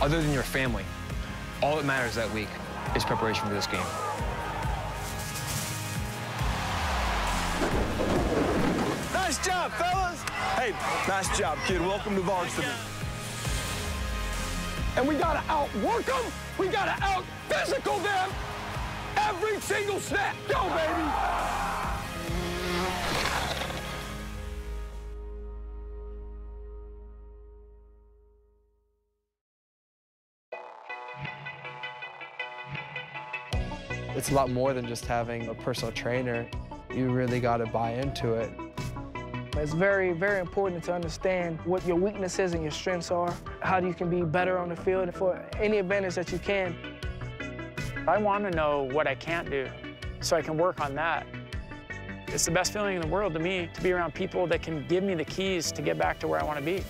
Other than your family, all that matters that week is preparation for this game. Nice job, fellas. Hey, nice job, kid. Welcome to varsity. And we gotta outwork them. We gotta out-physical them every single snap. Go, baby. It's a lot more than just having a personal trainer. You really got to buy into it. It's very, very important to understand what your weaknesses and your strengths are, how you can be better on the field for any advantage that you can. I want to know what I can't do so I can work on that. It's the best feeling in the world to me to be around people that can give me the keys to get back to where I want to be.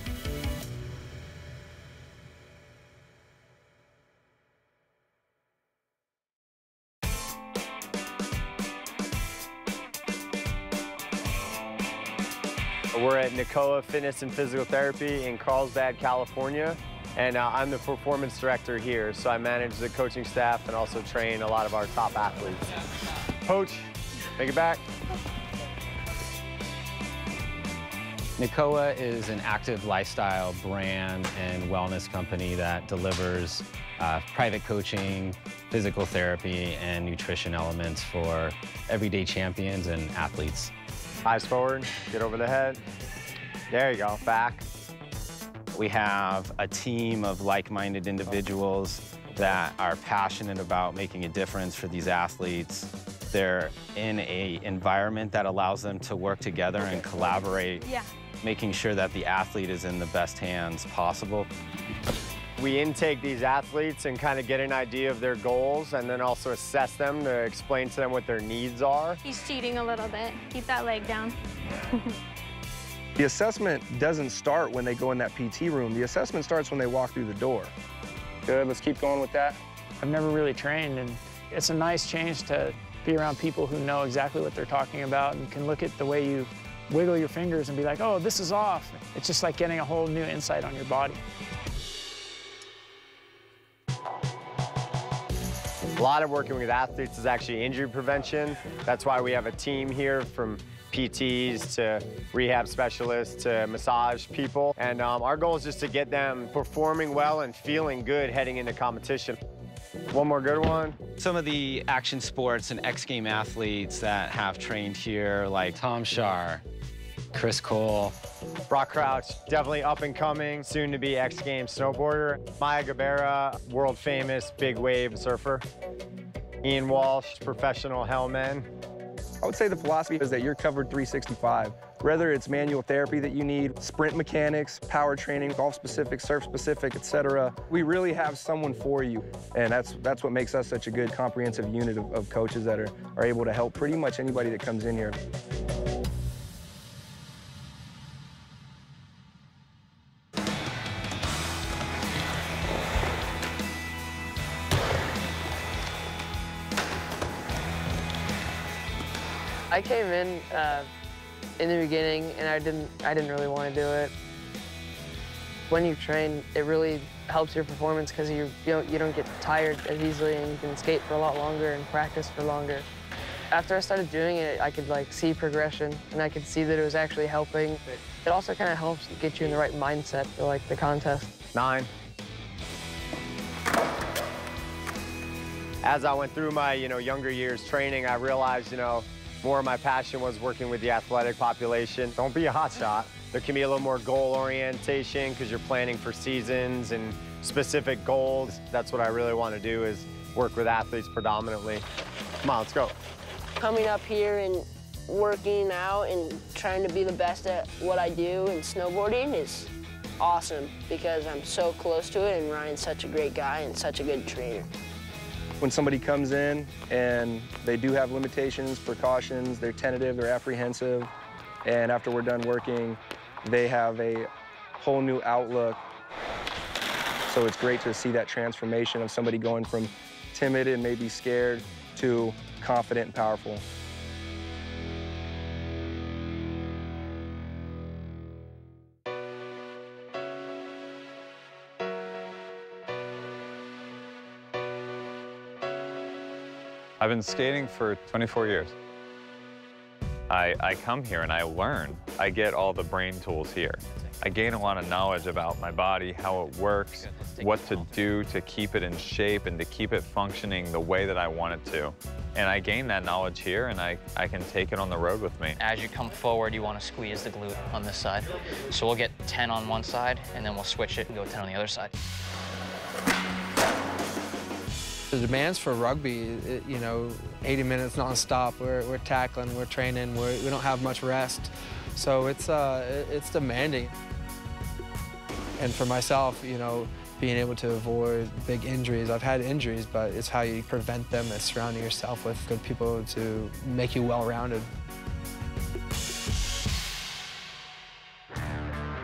We're at NAKOA Fitness and Physical Therapy in Carlsbad, California, and I'm the performance director here, so I manage the coaching staff and also train a lot of our top athletes. Coach, take it back. NAKOA is an active lifestyle brand and wellness company that delivers private coaching, physical therapy, and nutrition elements for everyday champions and athletes. Eyes forward, get over the head. There you go, back. We have a team of like-minded individuals that are passionate about making a difference for these athletes. They're in an environment that allows them to work together and collaborate, making sure that the athlete is in the best hands possible. We intake these athletes and kind of get an idea of their goals and then also assess them to explain to them what their needs are. He's cheating a little bit. Keep that leg down. The assessment doesn't start when they go in that PT room. The assessment starts when they walk through the door. Good, let's keep going with that. I've never really trained, and it's a nice change to be around people who know exactly what they're talking about and can look at the way you wiggle your fingers and be like, oh, this is off. It's just like getting a whole new insight on your body. A lot of working with athletes is actually injury prevention. That's why we have a team here from PTs to rehab specialists to massage people. And our goal is just to get them performing well and feeling good heading into competition. One more good one. Some of the action sports and X Game athletes that have trained here, like Tom Schaar, Chris Cole. Brock Crouch, definitely up and coming, soon to be X Games snowboarder. Maya Gabera, world famous big wave surfer. Ian Walsh, professional hellman. I would say the philosophy is that you're covered 365. Whether it's manual therapy that you need, sprint mechanics, power training, golf-specific, surf-specific, etc. We really have someone for you, and that's what makes us such a good comprehensive unit of coaches that are able to help pretty much anybody that comes in here. I came in the beginning, and I didn't really want to do it. When you train, it really helps your performance because you don't get tired as easily, and you can skate for a lot longer and practice for longer. After I started doing it, I could see progression, and I could see that it was actually helping. It also kind of helps get you in the right mindset for the contest. 9. As I went through my younger years training, I realized more of my passion was working with the athletic population. Don't be a hotshot. There can be a little more goal orientation because you're planning for seasons and specific goals. That's what I really want to do, is work with athletes predominantly. Come on, let's go. Coming up here and working out and trying to be the best at what I do in snowboarding is awesome because I'm so close to it, and Ryan's such a great guy and such a good trainer. When somebody comes in and they do have limitations, precautions, they're tentative, they're apprehensive, and after we're done working, they have a whole new outlook. So it's great to see that transformation of somebody going from timid and maybe scared to confident and powerful. I've been skating for 24 years. I come here and I learn. I get all the brain tools here. I gain a lot of knowledge about my body, how it works, what to do to keep it in shape and to keep it functioning the way that I want it to. And I gain that knowledge here, and I can take it on the road with me. As you come forward, you want to squeeze the glute on this side. So we'll get 10 on one side, and then we'll switch it and go 10 on the other side. The demands for rugby, you know, 80 minutes nonstop. We're tackling, we're training, we don't have much rest. So it's demanding. And for myself, you know, being able to avoid big injuries. I've had injuries, but it's how you prevent them. It's surrounding yourself with good people to make you well-rounded.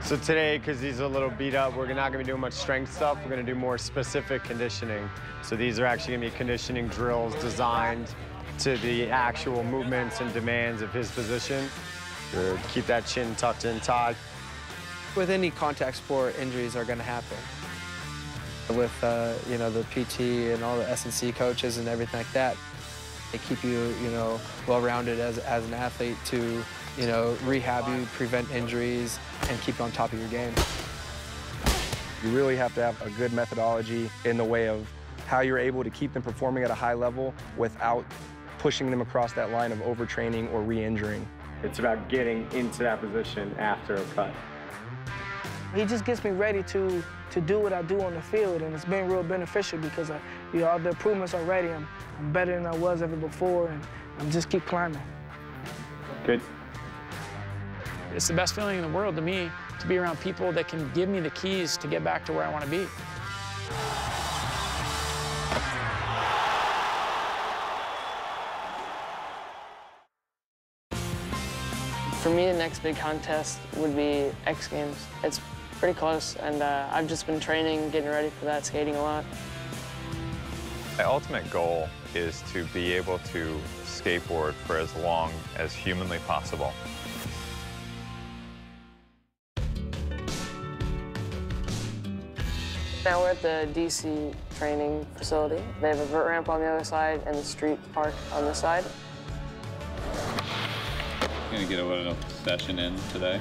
So today, because he's a little beat up, we're not going to be doing much strength stuff. We're going to do more specific conditioning. So these are actually going to be conditioning drills designed to the actual movements and demands of his position. Good. Keep that chin tucked in, Todd. With any contact sport, injuries are going to happen. With you know, the PT and all the S&C coaches and everything like that, they keep you, you know, well-rounded as an athlete to, you know, rehab you, prevent injuries, and keep you on top of your game. You really have to have a good methodology in the way of how you're able to keep them performing at a high level without pushing them across that line of overtraining or re-injuring. It's about getting into that position after a cut. He just gets me ready to do what I do on the field, and it's been real beneficial because you know, all the improvements already. I'm better than I was ever before, and I'm just keep climbing. Good. It's the best feeling in the world to me to be around people that can give me the keys to get back to where I want to be. For me, the next big contest would be X Games. It's pretty close, and I've just been training, getting ready for that, skating a lot. My ultimate goal is to be able to skateboard for as long as humanly possible. Now we're at the DC training facility. They have a vert ramp on the other side and the street park on this side. Gonna get a little session in today.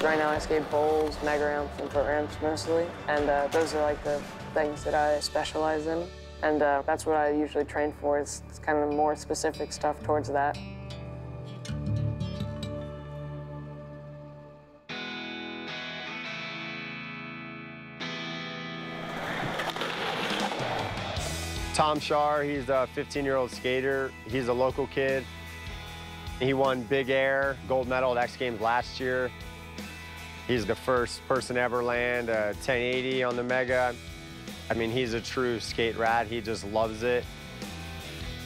Right now I skate bowls, mega ramps, and vert ramps mostly, and those are like the things that I specialize in, and that's what I usually train for. It's kind of more specific stuff towards that. Tom Schaar, he's a 15-year-old skater. He's a local kid. He won Big Air, gold medal at X Games last year. He's the first person to ever land a 1080 on the Mega. I mean, he's a true skate rat. He just loves it.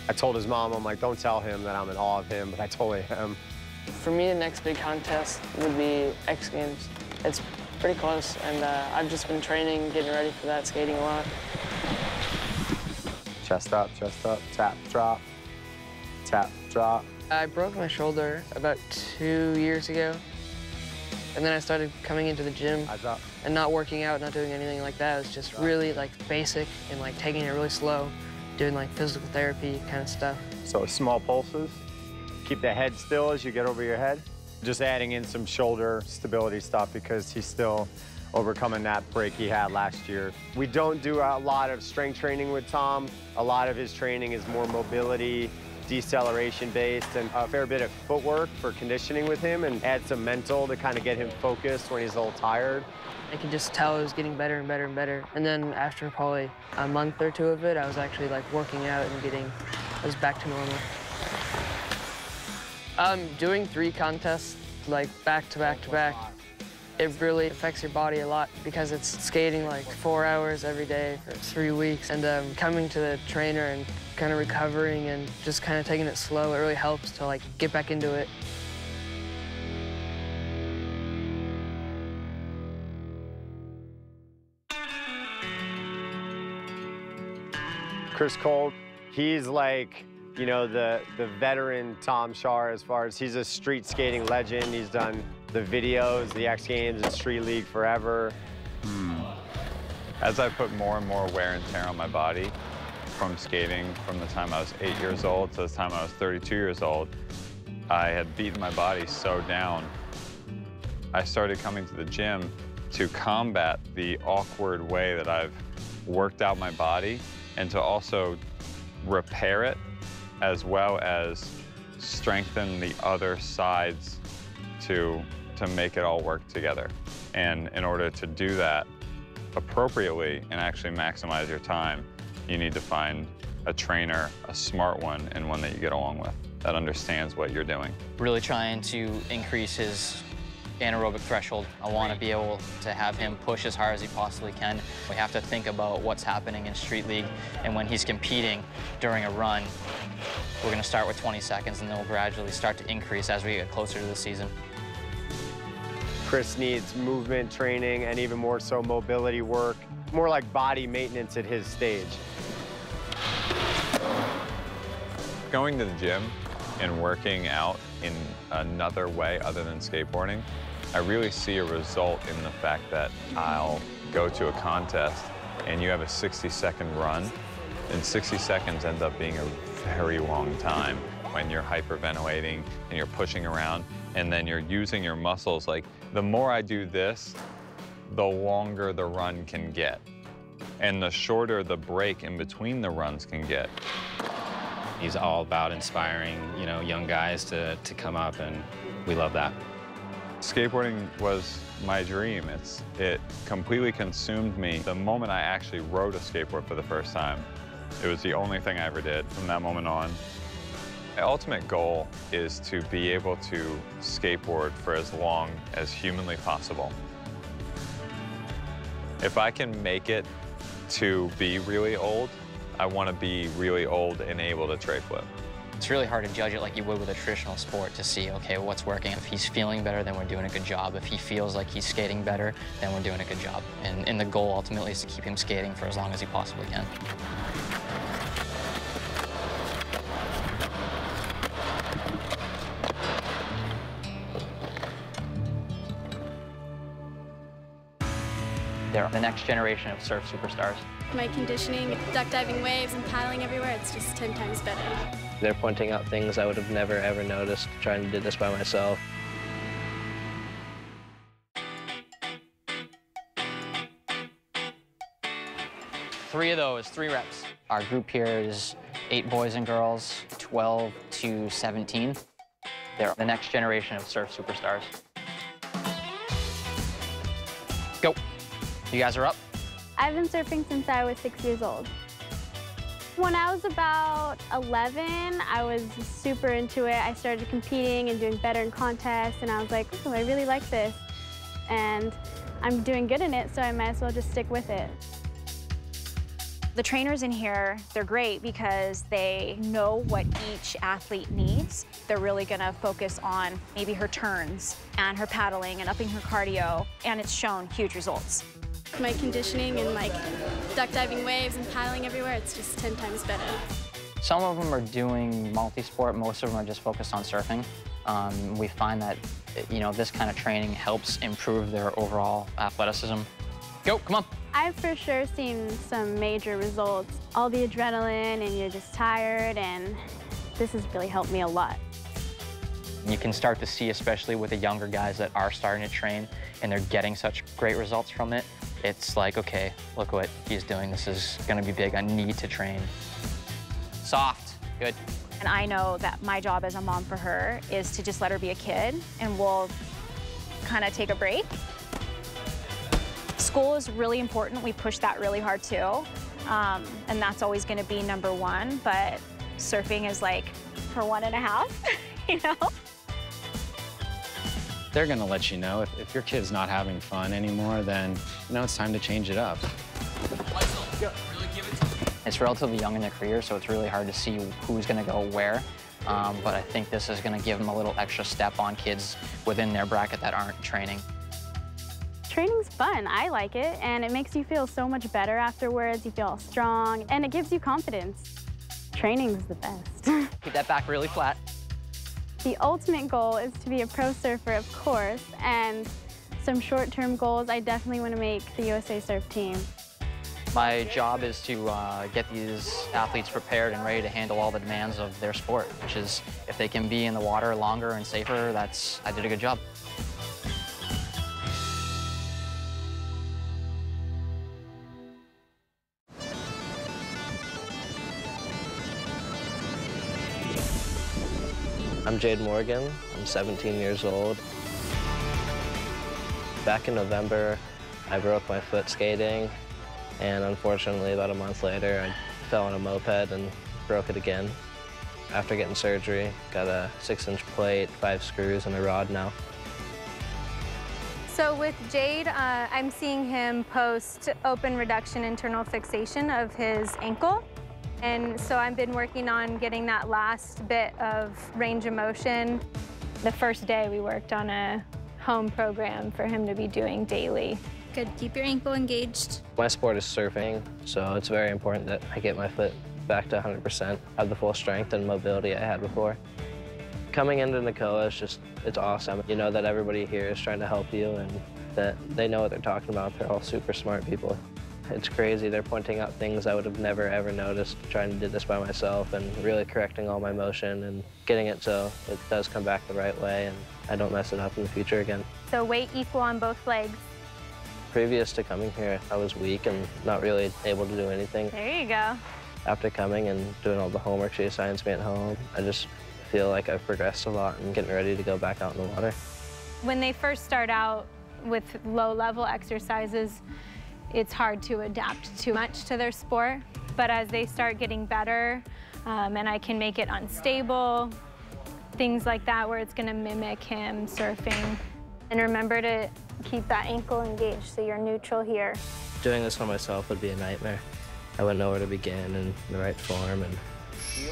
I told his mom, I'm like, don't tell him that I'm in awe of him, but I totally am. For me, the next big contest would be X Games. It's pretty close, and I've just been training, getting ready for that, skating a lot. Chest up, tap, drop, tap, drop. I broke my shoulder about 2 years ago, and then I started coming into the gym and not working out, not doing anything like that. It was just really like basic and like taking it really slow, doing like physical therapy kind of stuff. So small pulses. Keep the head still as you get over your head. Just adding in some shoulder stability stuff because he's still overcoming that break he had last year. We don't do a lot of strength training with Tom. A lot of his training is more mobility, deceleration based, and a fair bit of footwork for conditioning with him, and add some mental to kind of get him focused when he's a little tired. I could just tell it was getting better and better and better. And then after probably a month or two of it, I was actually like working out and I was back to normal. Doing 3 contests like back to back to back, it really affects your body a lot because it's skating like 4 hours every day for 3 weeks, and coming to the trainer and kind of recovering and just kind of taking it slow, it really helps to like get back into it. Chris Cole, he's like, you know, the veteran Tom Schaar as far as he's a street skating legend. He's done the videos, the X Games, and Street League forever. As I put more and more wear and tear on my body, from skating from the time I was 8 years old to the time I was 32 years old. I had beaten my body so down. I started coming to the gym to combat the awkward way that I've worked out my body and to also repair it as well as strengthen the other sides to make it all work together. And in order to do that appropriately and actually maximize your time, you need to find a trainer, a smart one, and one that you get along with, that understands what you're doing. Really trying to increase his anaerobic threshold. I want to be able to have him push as hard as he possibly can. We have to think about what's happening in street league, and when he's competing during a run, we're going to start with 20 seconds, and then we'll gradually start to increase as we get closer to the season. Chris needs movement training and even more so mobility work, more like body maintenance at his stage. Going to the gym and working out in another way other than skateboarding, I really see a result in the fact that I'll go to a contest and you have a 60-second run, and 60 seconds ends up being a very long time when you're hyperventilating and you're pushing around and then you're using your muscles. Like, the more I do this, the longer the run can get, and the shorter the break in between the runs can get. He's all about inspiring, you know, young guys to come up, and we love that. Skateboarding was my dream. It completely consumed me. The moment I actually rode a skateboard for the first time, it was the only thing I ever did from that moment on. My ultimate goal is to be able to skateboard for as long as humanly possible. If I can make it to be really old, I want to be really old and able to tray flip. It's really hard to judge it like you would with a traditional sport to see, okay, what's working. If he's feeling better, then we're doing a good job. If he feels like he's skating better, then we're doing a good job. And the goal ultimately is to keep him skating for as long as he possibly can. They're the next generation of surf superstars. My conditioning, duck diving waves and paddling everywhere, it's just 10 times better. They're pointing out things I would have never, ever noticed trying to do this by myself. Three of those, 3 reps. Our group here is 8 boys and girls, 12 to 17. They're the next generation of surf superstars. Go. You guys are up. I've been surfing since I was 6 years old. When I was about 11, I was super into it. I started competing and doing better in contests, and I was like, oh, I really like this. And I'm doing good in it, so I might as well just stick with it. The trainers in here, they're great because they know what each athlete needs. They're really gonna focus on maybe her turns and her paddling and upping her cardio, and it's shown huge results. My conditioning and like duck diving waves and paddling everywhere, it's just 10 times better. Some of them are doing multi-sport, most of them are just focused on surfing. We find that, you know, this kind of training helps improve their overall athleticism. Go, come on. I've for sure seen some major results. All the adrenaline and you're just tired, and this has really helped me a lot. You can start to see, especially with the younger guys that are starting to train and they're getting such great results from it, it's like, okay, look what he's doing. This is gonna be big. I need to train. Soft, good. And I know that my job as a mom for her is to just let her be a kid, and we'll kind of take a break. School is really important. We push that really hard too. And that's always gonna be #1, but surfing is like for 1.5, you know? They're gonna let you know if your kid's not having fun anymore, then you know it's time to change it up. It's relatively young in their career, so it's really hard to see who's gonna go where. But I think this is gonna give them a little extra step on kids within their bracket that aren't training. Training's fun. I like it, and it makes you feel so much better afterwards. You feel strong, and it gives you confidence. Training's the best. Keep that back really flat. The ultimate goal is to be a pro surfer, of course, and some short-term goals, I definitely want to make the USA Surf team. My job is to get these athletes prepared and ready to handle all the demands of their sport, which is if they can be in the water longer and safer, I did a good job. I'm Jade Morgan. I'm 17 years old. Back in November, I broke my foot skating, and unfortunately, about a month later, I fell on a moped and broke it again. After getting surgery, got a 6-inch plate, 5 screws, and a rod now. So with Jade, I'm seeing him post open reduction internal fixation of his ankle. And so I've been working on getting that last bit of range of motion. The first day we worked on a home program for him to be doing daily. Good, keep your ankle engaged. My sport is surfing, so it's very important that I get my foot back to 100%, have the full strength and mobility I had before. Coming into NAKOA, it's awesome. You know that everybody here is trying to help you and that they know what they're talking about. They're all super smart people. It's crazy. They're pointing out things I would have never, ever noticed, trying to do this by myself and really correcting all my motion and getting it so it does come back the right way and I don't mess it up in the future again. So weight equal on both legs. Previous to coming here, I was weak and not really able to do anything. There you go. After coming and doing all the homework she assigns me at home, I just feel like I've progressed a lot and getting ready to go back out in the water. When they first start out with low-level exercises, it's hard to adapt too much to their sport. But as they start getting better, and I can make it unstable, things like that where it's gonna mimic him surfing. And remember to keep that ankle engaged so you're neutral here. Doing this by myself would be a nightmare. I wouldn't know where to begin in the right form and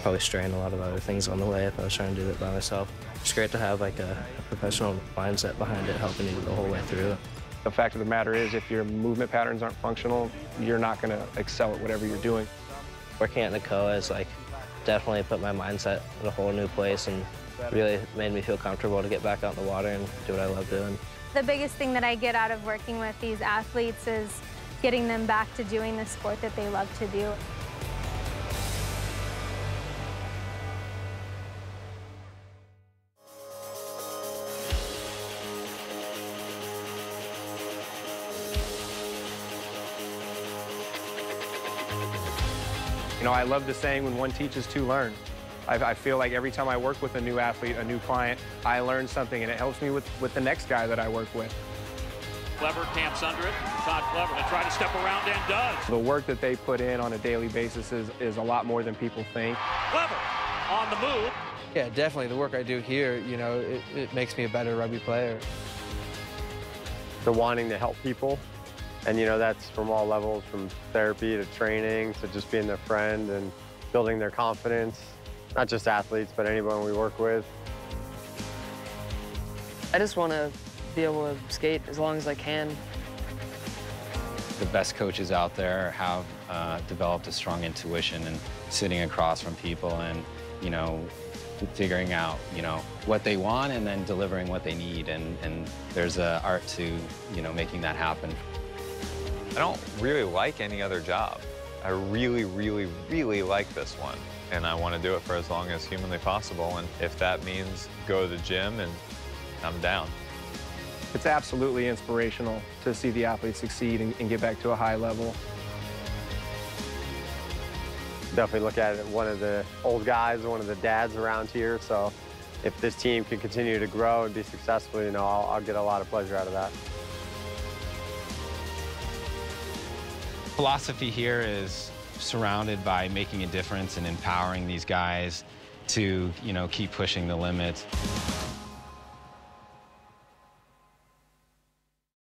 probably strain a lot of other things on the way if I was trying to do it by myself. It's great to have like a professional mindset behind it, helping you the whole way through it. The fact of the matter is, if your movement patterns aren't functional, you're not going to excel at whatever you're doing. Working at NAKOA has definitely put my mindset in a whole new place and really made me feel comfortable to get back out in the water and do what I love doing. The biggest thing that I get out of working with these athletes is getting them back to doing the sport that they love to do. You know, I love the saying, when one teaches, two learn. I feel like every time I work with a new athlete, a new client, I learn something, and it helps me with the next guy that I work with. Clever camps under it. Todd Clever to try to step around and does. The work that they put in on a daily basis is a lot more than people think. Clever on the move. Yeah, definitely. The work I do here, you know, it makes me a better rugby player. The wanting to help people. And, you know, that's from all levels, from therapy to training to just being their friend and building their confidence. Not just athletes, but anyone we work with. I just want to be able to skate as long as I can. The best coaches out there have developed a strong intuition and sitting across from people and, you know, figuring out, you know, what they want and then delivering what they need. And there's an art to, you know, making that happen. I don't really like any other job. I really, really, really like this one. And I want to do it for as long as humanly possible. And if that means go to the gym, and I'm down. It's absolutely inspirational to see the athletes succeed and get back to a high level. Definitely look at it, one of the old guys, one of the dads around here. So if this team can continue to grow and be successful, you know, I'll get a lot of pleasure out of that. Philosophy here is surrounded by making a difference and empowering these guys to, you know, keep pushing the limits.